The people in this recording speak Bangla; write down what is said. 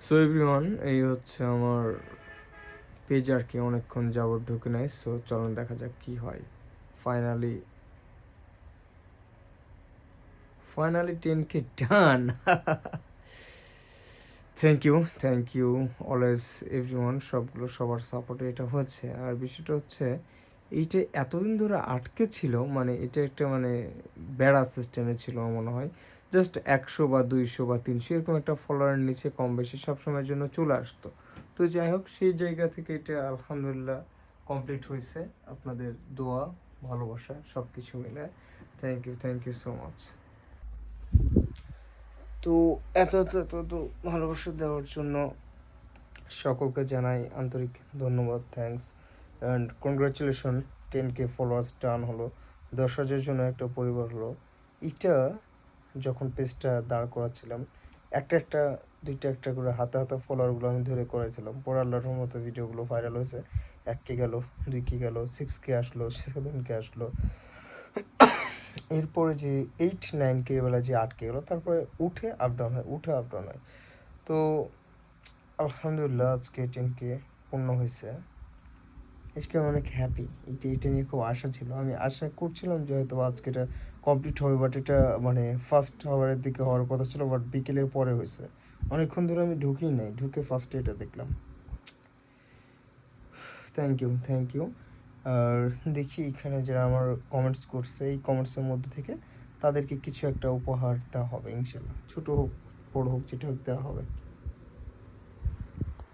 সো এভরিওয়ান, এই হচ্ছে আমার পেজ আর কি। অনেকক্ষণ যাবত ঢুকে নাই, সো চলুন দেখা যাক কি হয়। Finally finally 10K done. Thank you always everyone, সবার সাপোর্টে এটা হচ্ছে। আর বিষয়টা হচ্ছে এইটা এতদিন ধরে আটকে ছিল, মানে এটা একটা মানে বেড়া সিস্টেমে ছিল আমার মনে হয়। জাস্ট 100 বা 200 বা 300 এরকম একটা ফলোয়ারের নিচে কম বেশি সবসময়ের জন্য চলে আসতো। তো যাই হোক, সেই জায়গা থেকে এটা আলহামদুলিল্লাহ কমপ্লিট হয়েছে আপনাদের দোয়া, ভালোবাসা সব কিছু মিলে। Thank you so much. তো এত ভালোবাসা দেওয়ার জন্য সকলকে জানাই আন্তরিক ধন্যবাদ, thanks and congratulation. 10K followers done হলো, 10,000 জন্য একটা পরিবার হলো। এটা যখন পেজটা দাঁড় করাচ্ছিলাম, একটা দুইটা একটা করে হাতে হাতে ফলোয়ারগুলো আমি ধরে করেছিলাম। পরে আল্লাহর রহমতে ভিডিওগুলো ভাইরাল হয়েছে। 1K গেল, 2K গেল, 6K আসলো, 7K আসলো। এরপরে যে 8-9K বেলা যে 8K গেলো, তারপরে উঠে আপ ডাউন হয়, উঠে আপ ডাউন হয়। তো আলহামদুলিল্লাহ আজকে 10K পূর্ণ হয়েছে। আজকে আমি অনেক হ্যাপি। এটা নিয়ে খুব আশা ছিল, আমি আশা করছিলাম যে হয়তো আজকে এটা কমপ্লিট হবে, বাট এটা মানে ফার্স্ট আওয়ারের দিকে হওয়ার কথা ছিল, বাট বিকেলের পরে হয়েছে। অনেকক্ষণ ধরে আমি ঢুকেই নাই, ঢুকে ফার্স্টে এটা দেখলাম। Thank you. আর দেখি এখানে যারা আমার কমেন্টস করছে, এই কমেন্টসের মধ্যে থেকে তাদেরকে কিছু একটা উপহার দেওয়া হবে ইনশাল্লাহ। ছোটো হোক বড়ো হোক, যেটা হোক দেওয়া হবে।